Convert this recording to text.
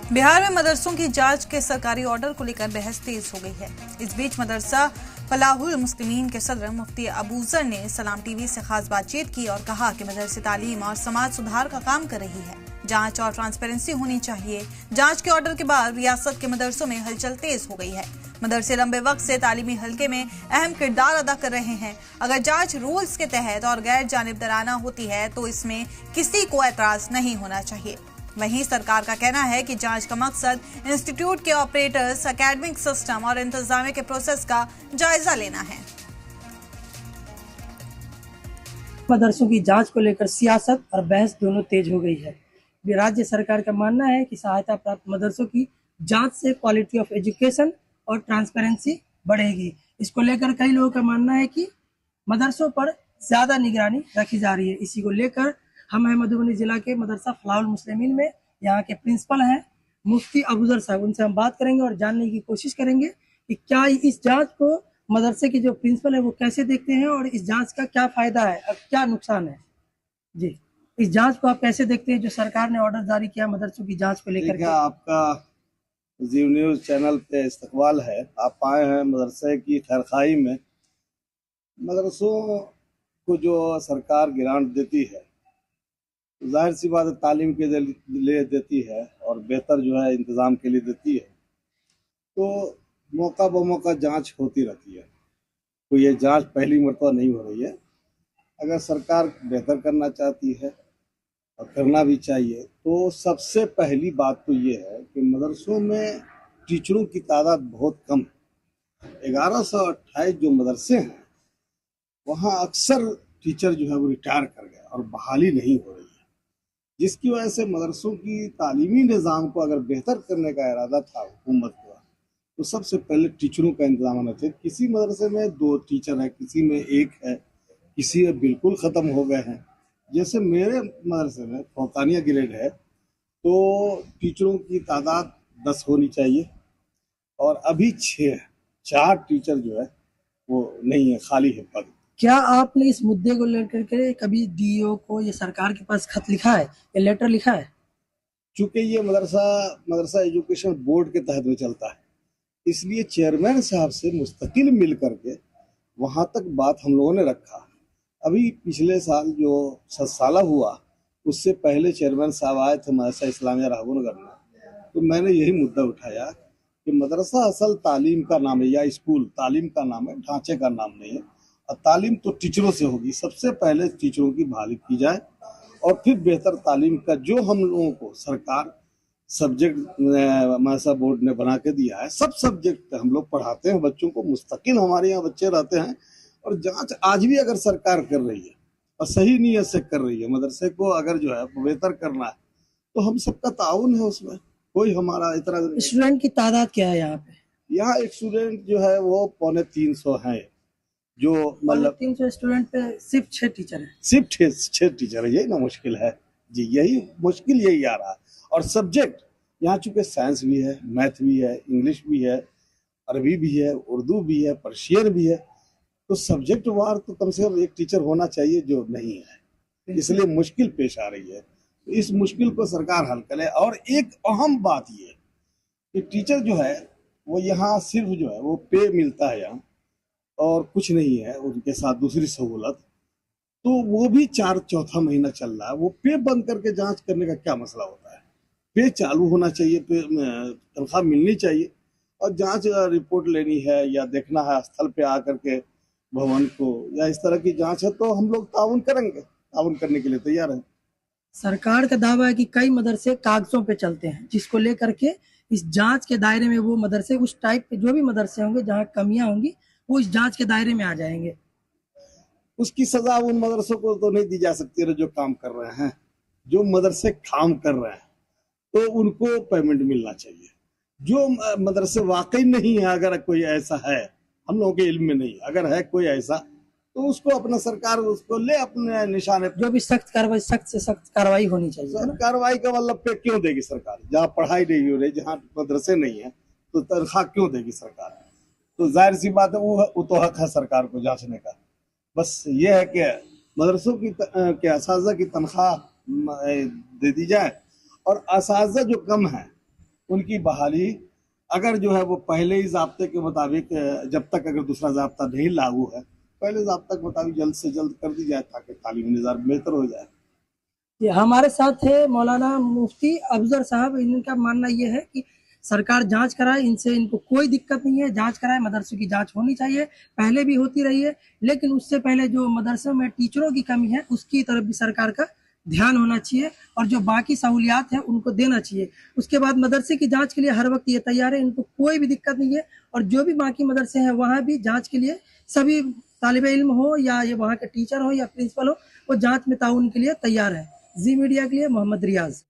बिहार में मदरसों की जांच के सरकारी ऑर्डर को लेकर बहस तेज हो गई है। इस बीच मदरसा फलाहुल मुस्लिमीन के सदर मुफ्ती अबूजर ने सलाम टीवी से खास बातचीत की और कहा कि मदरसे तालीम और समाज सुधार का काम कर रही है। जांच और ट्रांसपेरेंसी होनी चाहिए। जांच के ऑर्डर के बाद रियासत के मदरसों में हलचल तेज हो गई है। मदरसे लंबे वक्त से तालीमी हलके में अहम किरदार अदा कर रहे हैं। अगर जांच रूल्स के तहत और गैर जानिबदाराना होती है तो इसमें किसी को एतराज नहीं होना चाहिए। वहीं सरकार का कहना है कि जांच का मकसद इंस्टीट्यूट के ऑपरेटर्स, एकेडमिक सिस्टम और इंतजामिया के प्रोसेस का जायजा लेना है। मदरसों की जांच को लेकर सियासत और बहस दोनों तेज हो गई है। राज्य सरकार का मानना है कि सहायता प्राप्त मदरसों की जांच से क्वालिटी ऑफ एजुकेशन और ट्रांसपेरेंसी बढ़ेगी। इसको लेकर कई लोगों का मानना है कि मदरसों पर ज्यादा निगरानी रखी जा रही है। इसी को लेकर हम हैं मधुबनी जिला के मदरसा फलाहुल मुस्लिमीन में, यहाँ के प्रिंसिपल हैं मुफ्ती अबूजर साहब। उनसे हम बात करेंगे और जानने की कोशिश करेंगे कि क्या इस जांच को मदरसे के जो प्रिंसिपल है वो कैसे देखते हैं और इस जांच का क्या फायदा है और क्या नुकसान है। जी, इस जांच को आप कैसे देखते हैं जो सरकार ने ऑर्डर जारी किया मदरसों की जांच को लेकर? आपका जीव न्यूज चैनल पे इस्तकबाल है। आप आए हैं मदरसे की खैरखाई में। मदरसों को जो सरकार ग्रांट देती है, जाहिर सी बात है तालीम के लिए देती है और बेहतर जो है इंतज़ाम के लिए देती है, तो मौका ब मौका जांच होती रहती है। तो ये जांच पहली मरतबा नहीं हो रही है। अगर सरकार बेहतर करना चाहती है और करना भी चाहिए, तो सबसे पहली बात तो ये है कि मदरसों में टीचरों की तादाद बहुत कम है। 1128 जो मदरसे हैं वहाँ अक्सर टीचर जो है वो रिटायर कर गए और बहाली नहीं हो रही है, जिसकी वजह से मदरसों की तालीमी निज़ाम को अगर बेहतर करने का इरादा था हुकूमत का, तो सबसे पहले टीचरों का इंतजाम होना चाहिए। किसी मदरसे में 2 टीचर है, किसी में 1 है, किसी में बिल्कुल ख़त्म हो गए हैं। जैसे मेरे मदरसे में फौकानिया ग्रेड है, तो टीचरों की तादाद 10 होनी चाहिए और अभी 4 टीचर जो है वो नहीं है, खाली है पद। क्या आपने इस मुद्दे को लेकर के कभी डीईओ को या सरकार के पास खत लिखा है या लेटर लिखा है? चूंकि ये मदरसा एजुकेशन बोर्ड के तहत में चलता है, इसलिए चेयरमैन साहब से मुस्तकिल मिल करके वहां तक बात हम लोगों ने रखा। अभी पिछले साल जो 7 साला हुआ, उससे पहले चेयरमैन साहब आए थे मदरसा इस्लामिया रहबोनगर में, तो मैंने यही मुद्दा उठाया कि मदरसा असल तालीम का नाम है या स्कूल तालीम का नाम है, ढांचे का नाम नहीं है। और तालीम तो टीचरों से होगी। सबसे पहले टीचरों की बहाली की जाए और फिर बेहतर तालीम का जो हम लोगों को सरकार सब्जेक्ट मदरसा बोर्ड ने बना के दिया है, सब सब्जेक्ट हम लोग पढ़ाते हैं बच्चों को। मुस्तकिल हमारे यहाँ बच्चे रहते हैं और जांच आज भी अगर सरकार कर रही है और सही नीयत से कर रही है, मदरसे को अगर जो है बेहतर करना है, तो हम सबका ताउन है उसमें, कोई हमारा इतना। स्टूडेंट की तादाद क्या है यहाँ पे? यहाँ एक स्टूडेंट जो है वो 350 है, जो मतलब 300 स्टूडेंट पे सिर्फ 6 टीचर है। सिर्फ 6 टीचर है, यही ना मुश्किल है जी, यही मुश्किल यही आ रहा है। और सब्जेक्ट यहाँ चूंकि साइंस भी है, मैथ भी है, इंग्लिश भी है, अरबी भी है, उर्दू भी है, पर्शियन भी है, तो सब्जेक्ट वार तो कम से कम एक टीचर होना चाहिए, जो नहीं है। इसलिए मुश्किल पेश आ रही है। तो इस मुश्किल को सरकार हल करे। और एक अहम बात ये कि टीचर जो है वो यहाँ सिर्फ जो है वो पे मिलता है यहाँ, और कुछ नहीं है उनके साथ दूसरी सहूलत, तो वो भी चौथा महीना चल रहा है। वो पे बंद करके जांच करने का क्या मसला होता है? पे चालू होना चाहिए, पे तनख्वाह मिलनी चाहिए, और जांच रिपोर्ट लेनी है या देखना है स्थल पे आकर के भवन को, या इस तरह की जांच है, तो हम लोग ताउन करेंगे, ताउन करने के लिए तैयार हैं। सरकार का दावा है कि कई मदरसे कागजों पे चलते हैं, जिसको लेकर के इस जांच के दायरे में वो मदरसे उस टाइप के जो भी मदरसे होंगे जहाँ कमियां होंगी वो इस जांच के दायरे में आ जाएंगे। उसकी सजा उन मदरसों को तो नहीं दी जा सकती जो काम कर रहे हैं। जो मदरसे काम कर रहे हैं तो उनको पेमेंट मिलना चाहिए। जो मदरसे वाकई नहीं है, अगर कोई ऐसा है, हम लोगों के इल्म में नहीं, अगर है कोई ऐसा, तो उसको अपना सरकार उसको ले अपने निशाने। जो भी सख्त से सख्त कार्रवाई होनी चाहिए। कार्रवाई का मतलब पे क्यों देगी सरकार? जहाँ पढ़ाई नहीं हो रही, जहाँ मदरसे नहीं है, तो तनख्वाह क्यों देगी सरकार? तो जाहिर सी बात है वो तो हक है सरकार को जांचने का। बस ये है कि मदरसों की असातिज़ा की तनख्वाह दे दी जाए, और असातिज़ा जो कम है उनकी बहाली अगर जो है वो पहले ही ज़ाब्ते के मुताबिक, जब तक अगर दूसरा ज़ाब्ता नहीं लागू है, पहले ज़ाब्ता के मुताबिक जल्द से जल्द कर दी जाए ताकि तालीमी निज़ाम बेहतर हो जाए। ये हमारे साथ है मौलाना मुफ्ती अफजल साहब। इनका मानना ये है कि सरकार जांच कराए, इनको कोई दिक्कत नहीं है, जांच कराए, मदरसों की जांच होनी चाहिए, पहले भी होती रही है, लेकिन उससे पहले जो मदरसों में टीचरों की कमी है उसकी तरफ भी सरकार का ध्यान होना चाहिए और जो बाकी सहूलियात है उनको देना चाहिए। उसके बाद मदरसे की जांच के लिए हर वक्त ये तैयार है, इनको कोई भी दिक्कत नहीं है। और जो भी बाकी मदरसे हैं वहाँ भी जांच के लिए सभी तालिब इल्म हो या ये वहाँ के टीचर हो या प्रिंसिपल हो, वो जांच में ताउन के लिए तैयार है। जी मीडिया के लिए मोहम्मद रियाज।